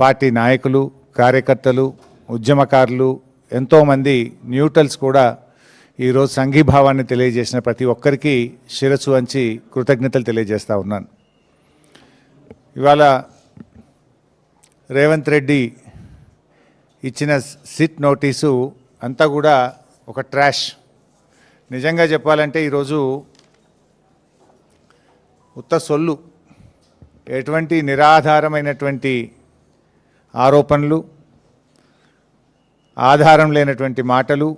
Party నాయకులు, కార్యకర్తలు, ఉద్యమకారులు, ఎంతోమంది న్యూట్రల్స్ కూడా ఈరోజు సంఘీభావాన్ని తెలియజేసిన ప్రతి ఒక్కరికి శిరస్సు వంచి కృతజ్ఞతలు తెలియజేస్తూ ఉన్నాను. ఇవాళ రేవంత్ రెడ్డి ఇచ్చిన సిట్ నోటీసు అంతా కూడా ఒక ట్రాష్. నిజంగా చెప్పాలంటే ఈరోజు ఉత్త సొల్లు, ఎటువంటి నిరాధారమైనటువంటి ఆరోపణలు, ఆధారం లేనటువంటి మాటలు,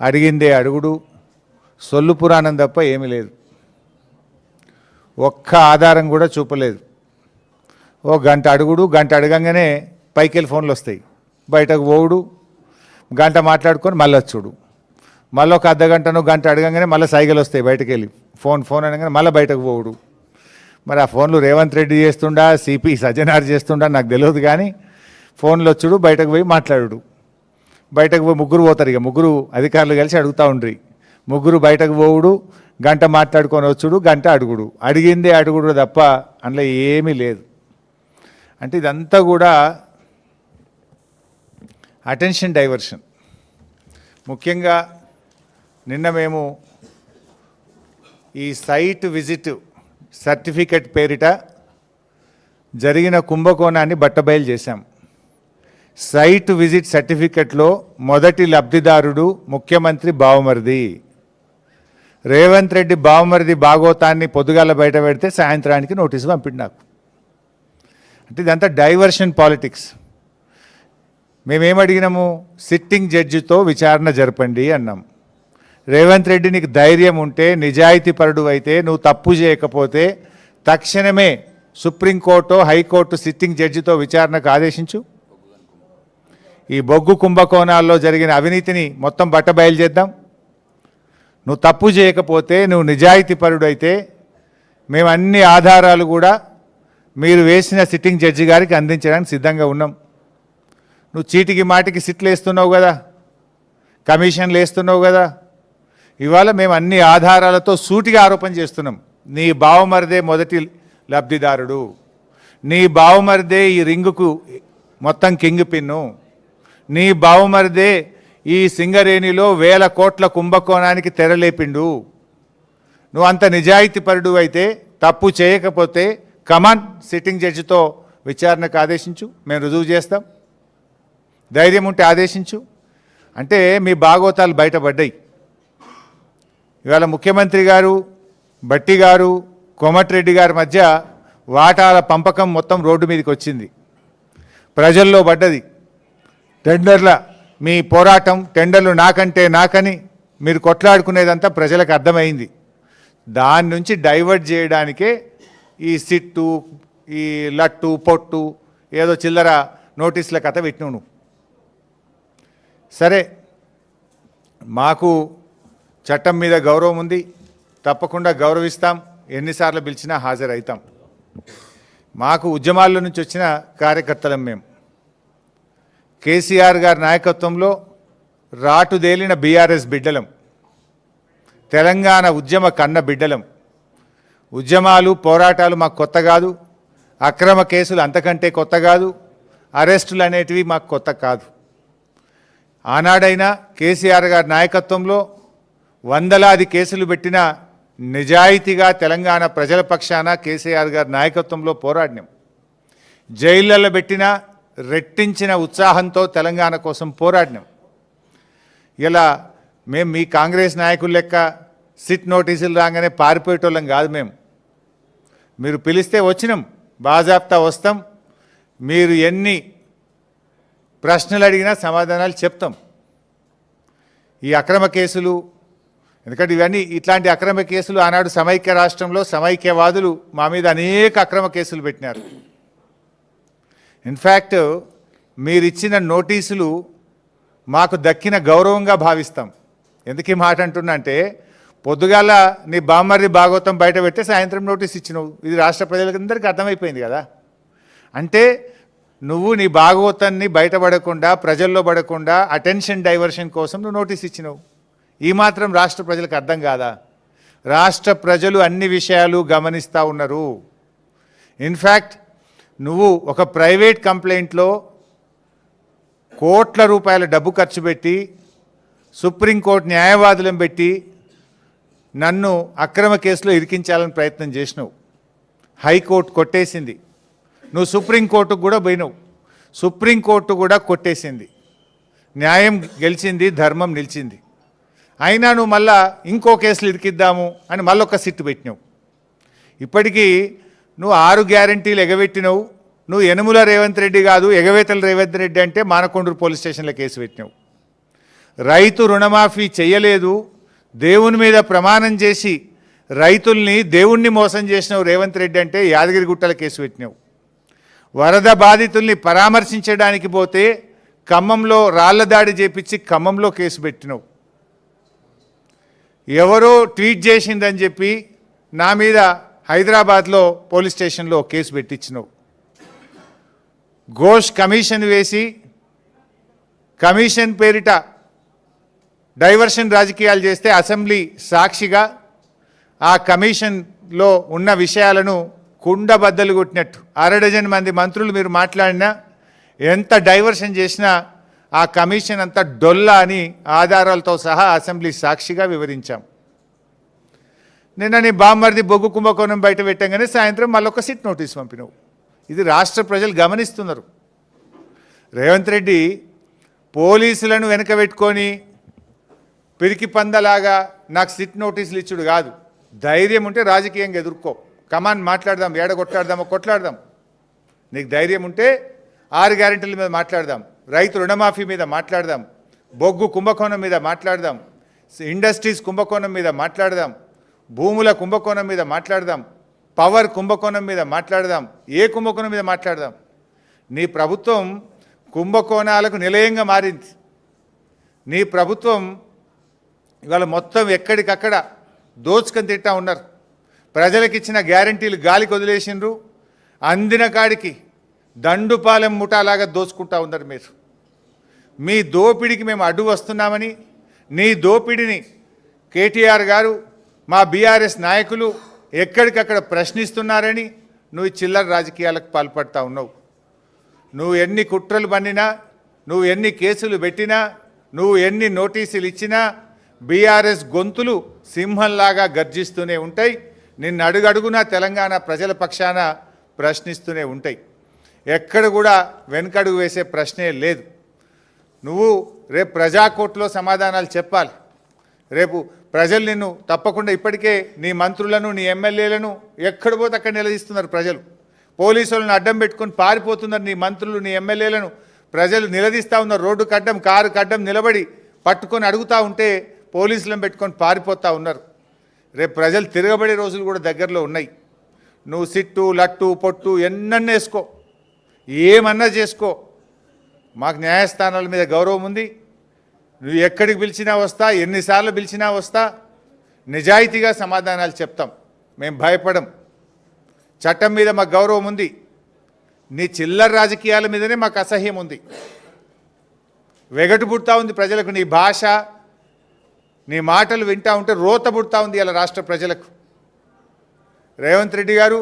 అడిగిందే అడుగుడు, సొల్లు పురాణం తప్ప ఏమీ లేదు. ఒక్క ఆధారం కూడా చూపలేదు. ఓ గంట అడుగుడు, గంట అడగంగానే పైకెళ్ళి ఫోన్లు వస్తాయి, బయటకు పోవుడు, గంట మాట్లాడుకొని మళ్ళీ వచ్చుడు, మళ్ళీ ఒక అర్ధగంటను గంట అడగంగానే మళ్ళీ సైకిల్ వస్తాయి, బయటకు వెళ్ళి ఫోన్ అనగానే మళ్ళీ బయటకు పోవుడు. మరి ఆ ఫోన్లు రేవంత్ రెడ్డి చేస్తుండా, సిపి సజ్జనార్ చేస్తుండా నాకు తెలియదు, కానీ ఫోన్లు వచ్చుడు, బయటకు పోయి మాట్లాడు. బయటకు పోయి ముగ్గురు పోతారు, ఇక ముగ్గురు అధికారులు కలిసి అడుగుతూ ఉండ్రి. ముగ్గురు బయటకు పోవుడు, గంట మాట్లాడుకొని వచ్చుడు, గంట అడుగుడు, అడిగిందే అడుగుడు తప్ప అందులో ఏమీ లేదు. అంటే ఇదంతా కూడా అటెన్షన్ డైవర్షన్. ముఖ్యంగా నిన్న మేము ఈ సైట్ విజిట్ సర్టిఫికెట్ పేరిట జరిగిన కుంభకోణాన్ని బట్టబయలు చేశాం. సైట్ విజిట్ సర్టిఫికెట్లో మొదటి లబ్ధిదారుడు ముఖ్యమంత్రి బావమరిది. రేవంత్ రెడ్డి బావమరిది భాగోతాన్ని పొద్దుగాల బయట పెడితే సాయంత్రానికి నోటీసు పంపిండు నాకు. అంటే ఇదంతా డైవర్షన్ పాలిటిక్స్. మేమేమడిగినాము? సిట్టింగ్ జడ్జితో విచారణ జరపండి అన్నాం. రేవంత్ రెడ్డి నీకు ధైర్యం ఉంటే, నిజాయితీ పరుడు అయితే, నువ్వు తప్పు చేయకపోతే తక్షణమే సుప్రీంకోర్టు, హైకోర్టు సిట్టింగ్ జడ్జితో విచారణకు ఆదేశించు. ఈ బొగ్గు కుంభకోణాల్లో జరిగిన అవినీతిని మొత్తం బట్టబయలు చేద్దాం. నువ్వు తప్పు చేయకపోతే, నువ్వు నిజాయితీ పరుడు అయితే మేము అన్ని ఆధారాలు కూడా మీరు వేసిన సిట్టింగ్ జడ్జి గారికి అందించడానికి సిద్ధంగా ఉన్నాం. నువ్వు చీటికి మాటికి సిట్లు వేస్తున్నావు కదా, కమిషన్లు వేస్తున్నావు కదా. ఇవాళ మేము అన్ని ఆధారాలతో సూటిగా ఆరోపణ చేస్తున్నాం. నీ బావమరిదే మొదటి లబ్ధిదారుడు, నీ బావమరిదే ఈ రింగుకు మొత్తం కింగ్ పిన్ను, నీ బావమరిదే ఈ సింగరేణిలో 1000 కోట్ల కుంభకోణానికి తెరలేపిండు. నువ్వు అంత నిజాయితీపరుడు అయితే, తప్పు చేయకపోతే కమాన్ సిట్టింగ్ జడ్జితో విచారణకు ఆదేశించు, మేము రుజువు చేస్తాం. ధైర్యం ఉంటే ఆదేశించు. అంటే మీ భాగోతాలు బయటపడ్డాయి. ఇవాళ ముఖ్యమంత్రి గారు, భట్టి గారు, కోమటిరెడ్డి గారి మధ్య వాటాల పంపకం మొత్తం రోడ్డు మీదకి వచ్చింది, ప్రజల్లో పడ్డది. టెండర్ల మీ పోరాటం, టెండర్లు నాకంటే నాకని మీరు కొట్లాడుకునేదంతా ప్రజలకు అర్థమైంది. దాని నుంచి డైవర్ట్ చేయడానికే ఈ సిట్టు, ఈ లట్టు పొట్టు, ఏదో చిల్లర నోటీసుల కథ పెట్టినావు నువ్వు. సరే, మాకు చట్టం మీద గౌరవం ఉంది, తప్పకుండా గౌరవిస్తాం, ఎన్నిసార్లు పిలిచినా హాజరవుతాం. మాకు ఉద్యమాల నుంచి వచ్చిన కార్యకర్తలం మేము. కేసీఆర్ గారి నాయకత్వంలో రాటుదేలిన బీఆర్ఎస్ బిడ్డలం, తెలంగాణ ఉద్యమ కన్న బిడ్డలం. ఉద్యమాలు, పోరాటాలు మాకు కొత్త కాదు, అక్రమ కేసులు అంతకంటే కొత్త కాదు, అరెస్టులు అనేటివి మాకు కొత్త కాదు. ఆనాడైనా కేసీఆర్ గారి నాయకత్వంలో వందలాది కేసులు పెట్టిన నిజాయితీగా తెలంగాణ ప్రజల పక్షాన కేసీఆర్ గారి నాయకత్వంలో పోరాడినాం. జైళ్ళల్లో పెట్టిన రెట్టించిన ఉత్సాహంతో తెలంగాణ కోసం పోరాడినాం. ఇలా మేము మీ కాంగ్రెస్ నాయకుల లెక్క సిట్ నోటీసులు రాగానే పారిపోయేటోళ్ళం కాదు. మీరు పిలిస్తే వచ్చినాం, బాజాప్తా వస్తాం. మీరు ఎన్ని ప్రశ్నలు అడిగినా సమాధానాలు చెప్తాం. ఈ అక్రమ కేసులు, ఎందుకంటే ఇవన్నీ ఇట్లాంటి అక్రమ కేసులు ఆనాడు సమైక్య రాష్ట్రంలో సమైక్యవాదులు మా మీద అనేక అక్రమ కేసులు పెట్టినారు. ఇన్ఫ్యాక్ట్ మీరిచ్చిన నోటీసులు మాకు దక్కిన గౌరవంగా భావిస్తాం. ఎందుకు ఈ మాట అంటున్నా అంటే, పొద్దుగాల నీ బామ్మర్ది భాగవతం బయట పెడితే సాయంత్రం నోటీస్ ఇచ్చినావు. ఇది రాష్ట్ర ప్రజలందరికీ అర్థమైపోయింది కదా. అంటే నువ్వు నీ భాగవతాన్ని బయటపడకుండా, ప్రజల్లో పడకుండా అటెన్షన్ డైవర్షన్ కోసం నువ్వు నోటీస్ ఇచ్చినావు. ఈ మాత్రం రాష్ట్ర ప్రజలకు అర్థం కాదా? రాష్ట్ర ప్రజలు అన్ని విషయాలు గమనిస్తూ ఉన్నారు. ఇన్ఫ్యాక్ట్ నువ్వు ఒక ప్రైవేట్ కంప్లైంట్లో కోట్ల రూపాయల డబ్బు ఖర్చు పెట్టి సుప్రీంకోర్టు న్యాయవాదులను పెట్టి నన్ను అక్రమ కేసులో ఇరికించాలని ప్రయత్నం చేసినావు. హైకోర్టు కొట్టేసింది. నువ్వు సుప్రీంకోర్టుకు కూడా పోయినావు. సుప్రీంకోర్టు కూడా కొట్టేసింది. న్యాయం గెలిచింది, ధర్మం నిలిచింది. అయినా నువ్వు మళ్ళా ఇంకో కేసులు ఇరికిద్దాము అని మళ్ళొక సిట్టు పెట్టినావు. ఇప్పటికీ నువ్వు 6 గ్యారంటీలు ఎగబెట్టినావు. నువ్వు యనుమల రేవంత్ రెడ్డి కాదు, ఎగవేతల రేవంత్ రెడ్డి అంటే మానకొండూరు పోలీస్ స్టేషన్లో కేసు పెట్టినావు. రైతు రుణమాఫీ చేయలేదు, దేవుని మీద ప్రమాణం చేసి రైతుల్ని దేవుణ్ణి మోసం చేసినావు రేవంత్ రెడ్డి అంటే యాదగిరిగుట్టల కేసు పెట్టినావు. వరద బాధితుల్ని పరామర్శించడానికి పోతే ఖమ్మంలో రాళ్ల దాడి చేపించి ఖమ్మంలో కేసు పెట్టినావు. ఎవరో ట్వీట్ చేసిందని చెప్పి నా మీద హైదరాబాద్లో పోలీస్ స్టేషన్లో కేసు పెట్టించినావు. ఘోష్ కమిషన్ వేసి కమిషన్ పేరిట డైవర్షన్ రాజకీయాలు చేస్తే అసెంబ్లీ సాక్షిగా ఆ కమిషన్లో ఉన్న విషయాలను కుండబద్దలు కొట్టినట్టు 6 మంది మంత్రులు మీరు మాట్లాడినా ఎంత డైవర్షన్ చేసినా ఆ కమిషన్ అంతా డొల్లా అని ఆధారాలతో సహా అసెంబ్లీ సాక్షిగా వివరించాం. నిన్న నీ బామ్మర్ది బొగ్గు కుంభకోణం బయట పెట్టంగానే సాయంత్రం మళ్ళొక సిట్ నోటీస్ పంపినావు. ఇది రాష్ట్ర ప్రజలు గమనిస్తున్నారు. రేవంత్ రెడ్డి పోలీసులను వెనక పెట్టుకొని పిరికి పందలాగా నాకు సిట్ నోటీసులు ఇచ్చుడు కాదు. ధైర్యం ఉంటే రాజకీయంగా ఎదుర్కో. కమాన్ మాట్లాడదాం, ఏడ కొట్లాడదామో కొట్లాడదాం. నీకు ధైర్యం ఉంటే 6 గ్యారెంటీల మీద మాట్లాడదాం, రైతు రుణమాఫీ మీద మాట్లాడదాం, బొగ్గు కుంభకోణం మీద మాట్లాడదాం, ఇండస్ట్రీస్ కుంభకోణం మీద మాట్లాడదాం, భూముల కుంభకోణం మీద మాట్లాడదాం, పవర్ కుంభకోణం మీద మాట్లాడదాం, ఏ కుంభకోణం మీద మాట్లాడదాం. నీ ప్రభుత్వం కుంభకోణాలకు నిలయంగా మారింది. నీ ప్రభుత్వం ఇవాళ మొత్తం ఎక్కడికక్కడ దోచుకొని తింటా ఉన్నారు. ప్రజలకు ఇచ్చిన గ్యారంటీలు గాలికి వదిలేసిండ్రు. అందిన కాడికి దండుపాలెం ముఠాలాగా దోచుకుంటా ఉన్నారు మీరు. మీ దోపిడికి మేము అడ్డు వస్తున్నామని, నీ దోపిడిని కేటీఆర్ గారు మా బీఆర్ఎస్ నాయకులు ఎక్కడికక్కడ ప్రశ్నిస్తున్నారని నువ్వు చిల్లర రాజకీయాలకు పాల్పడతా ఉన్నావు. నువ్వు ఎన్ని కుట్రలు పన్నినా, నువ్వు ఎన్ని కేసులు పెట్టినా, నువ్వు ఎన్ని నోటీసులు ఇచ్చినా బీఆర్ఎస్ గొంతులు సింహంలాగా గర్జిస్తూనే ఉంటాయి. నిన్ను అడుగడుగునా తెలంగాణ ప్రజల పక్షాన ప్రశ్నిస్తూనే ఉంటాయి. ఎక్కడ కూడా వెనకడుగు వేసే ప్రశ్నే లేదు. నువ్వు రేపు ప్రజాకోర్టులో సమాధానాలు చెప్పాలి. రేపు ప్రజలు నిన్ను తప్పకుండా, ఇప్పటికే నీ మంత్రులను నీ ఎమ్మెల్యేలను ఎక్కడ పోతే అక్కడ నిలదీస్తున్నారు ప్రజలు. పోలీసులను అడ్డం పెట్టుకొని పారిపోతున్నారు నీ మంత్రులు, నీ ఎమ్మెల్యేలను ప్రజలు నిలదీస్తూ ఉన్నారు. రోడ్డు కడ్డం, కారు కడ్డం నిలబడి పట్టుకొని అడుగుతూ ఉంటే పోలీసులను పెట్టుకొని పారిపోతూ ఉన్నారు. రేపు ప్రజలు తిరగబడే రోజులు కూడా దగ్గరలో ఉన్నాయి. నువ్వు సిట్టు లట్టు పొట్టు ఎన్నన్నా వేసుకో, ఏమన్నా చేసుకో, మాకు న్యాయస్థానాల మీద గౌరవం ఉంది. నువ్వు ఎక్కడికి పిలిచినా వస్తా, ఎన్నిసార్లు పిలిచినా వస్తా, నిజాయితీగా సమాధానాలు చెప్తాం. మేము భయపడం. చట్టం మీద మాకు గౌరవం ఉంది. నీ చిల్లర రాజకీయాల మీదనే మాకు అసహ్యం ఉంది. వెగటు పుడతా ఉంది ప్రజలకు. నీ భాష, నీ మాటలు వింటా ఉంటే రోత పుడతా ఉంది ఇలా రాష్ట్ర ప్రజలకు. రేవంత్ రెడ్డి గారు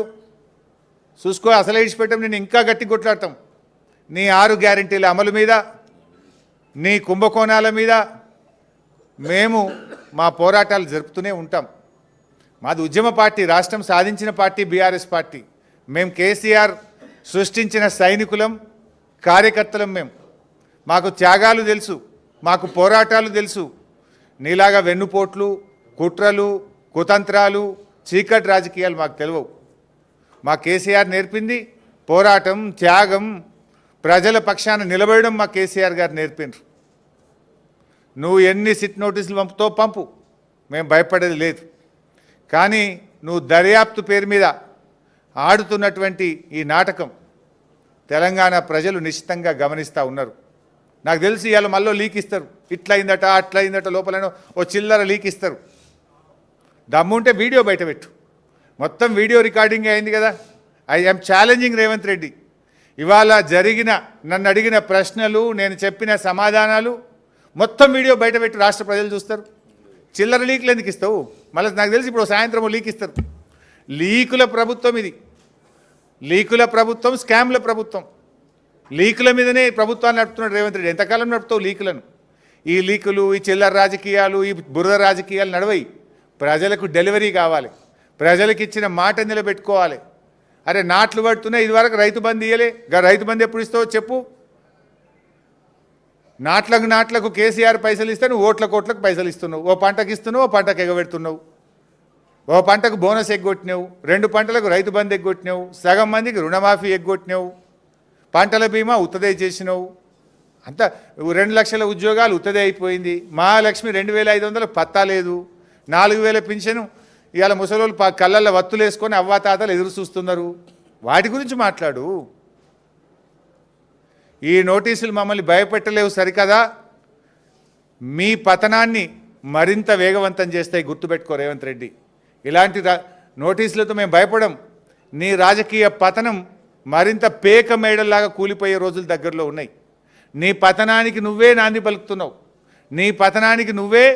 చూసుకో, అసలే ఇడిచిపెట్టాం, నేను ఇంకా గట్టి కొట్లాడతాం. నీ 6 గ్యారెంటీల అమలు మీద, నీ కుంభకోణాల మీద మేము మా పోరాటాలు జరుపుతూనే ఉంటాం. మాది ఉద్యమ పార్టీ, రాష్ట్రం సాధించిన పార్టీ బీఆర్ఎస్ పార్టీ. మేము కేసీఆర్ సృష్టించిన సైనికులం, కార్యకర్తలం. మాకు త్యాగాలు తెలుసు, మాకు పోరాటాలు తెలుసు. నీలాగా వెన్నుపోట్లు, కుట్రలు, కుతంత్రాలు, చీకటి రాజకీయాలు మాకు తెలియవు. మా కేసీఆర్ నేర్పింది పోరాటం, త్యాగం, ప్రజల పక్షాన నిలబడడం మా కేసీఆర్ గారు నేర్పినారు. నువ్వు ఎన్ని సిట్ నోటీసులు పంపుతో పంపు, మేము భయపడేది లేదు. కానీ నువ్వు దర్యాప్తు పేరు మీద ఆడుతున్నటువంటి ఈ నాటకం తెలంగాణ ప్రజలు నిశ్చితంగా గమనిస్తూ ఉన్నారు. నాకు తెలిసి ఇవాళ మళ్ళీ లీక్ ఇస్తారు. ఇట్లయిందట అట్లయిందట, లోపలనో ఓ చిల్లర లీక్ ఇస్తారు. దమ్ముంటే వీడియో బయట పెట్టు. మొత్తం వీడియో రికార్డింగ్ అయింది కదా. I am challenging Revanth Reddy. ఇవాళ జరిగిన, నన్ను అడిగిన ప్రశ్నలు, నేను చెప్పిన సమాధానాలు మొత్తం వీడియో బయట పెట్టి రాష్ట్ర ప్రజలు చూస్తారు. చిల్లర లీకులు ఎందుకు ఇస్తావు? మళ్ళీ నాకు తెలిసి ఇప్పుడు సాయంత్రం లీక్ ఇస్తారు. లీకుల ప్రభుత్వం ఇది. లీకుల ప్రభుత్వం, స్కామ్ల ప్రభుత్వం. లీకుల మీదనే ప్రభుత్వాన్ని నడుపుతున్నాడు రేవంత్ రెడ్డి. ఎంతకాలం నడుపుతావు లీకులను? ఈ లీకులు, ఈ చిల్లర రాజకీయాలు, ఈ బురద రాజకీయాలు నడవయి. ప్రజలకు డెలివరీ కావాలి, ప్రజలకు ఇచ్చిన మాట నిలబెట్టుకోవాలి. అరే నాట్లు పడుతున్నాయి, ఇదివరకు రైతు బంధు ఇయ్యలే, రైతు బంధు ఎప్పుడు ఇస్తావో చెప్పు. నాట్లకు కేసీఆర్ పైసలు ఇస్తే నువ్వు ఓట్లకు పైసలు ఇస్తున్నావు. ఓ పంటకు ఇస్తున్నావు, ఓ పంటకు ఎగబెడుతున్నావు. ఓ పంటకు బోనస్ ఎగ్గొట్టినావు, 2 పంటలకు రైతు బంధు ఎగ్గొట్టినావు, సగం మందికి రుణమాఫీ ఎగ్గొట్టినావు, పంటల బీమా ఉత్తదే చేసినావు. అంతా 2 లక్షల ఉద్యోగాలు ఉత్తదే అయిపోయింది. మహాలక్ష్మి 2500 పత్తా లేదు. 4000 పింఛను ఇవాళ ముసలోళ్ళు కళ్ళల్లో వత్తులు వేసుకొని అవ్వాతాతలు ఎదురు చూస్తున్నారు. వాటి గురించి మాట్లాడు. ఈ నోటీసులు మమ్మల్ని భయపెట్టలేవు సరికదా, మీ పతనాన్ని మరింత వేగవంతం చేస్తాయి. గుర్తుపెట్టుకో రేవంత్ రెడ్డి, ఇలాంటి నోటీసులతో మేము భయపడం. నీ రాజకీయ పతనం మరింత పేక మేడల్లాగా కూలిపోయే రోజులు దగ్గరలో ఉన్నాయి. నీ పతనానికి నువ్వే నాంది పలుకుతున్నావు, నీ పతనానికి నువ్వే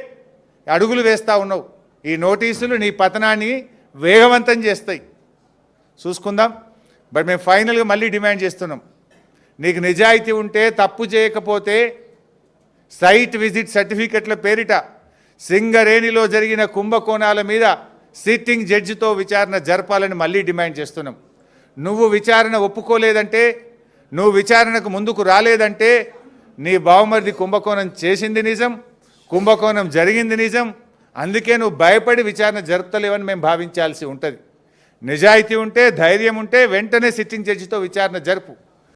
అడుగులు వేస్తూ ఉన్నావు. ఈ నోటీసులు నీ పతనాన్ని వేగవంతం చేస్తాయి. చూసుకుందాం. బట్ మేము ఫైనల్గా మళ్ళీ డిమాండ్ చేస్తున్నాం, నీకు నిజాయితీ ఉంటే, తప్పు చేయకపోతే సైట్ విజిట్ సర్టిఫికెట్ల పేరిట సింగరేణిలో జరిగిన కుంభకోణాల మీద సిట్టింగ్ జడ్జితో విచారణ జరపాలని మళ్ళీ డిమాండ్ చేస్తున్నాం. నువ్వు విచారణ ఒప్పుకోలేదంటే, నువ్వు విచారణకు ముందుకు రాలేదంటే నీ బావమరిది కుంభకోణం చేసింది నిజం, కుంభకోణం జరిగింది నిజం. అందుకే నువ్వు భయపడి విచారణ జరుపుతలేవని మేము భావించాల్సి ఉంటుంది. నిజాయితీ ఉంటే, ధైర్యం ఉంటే వెంటనే సిట్టింగ్ జడ్జితో విచారణ జరుపు.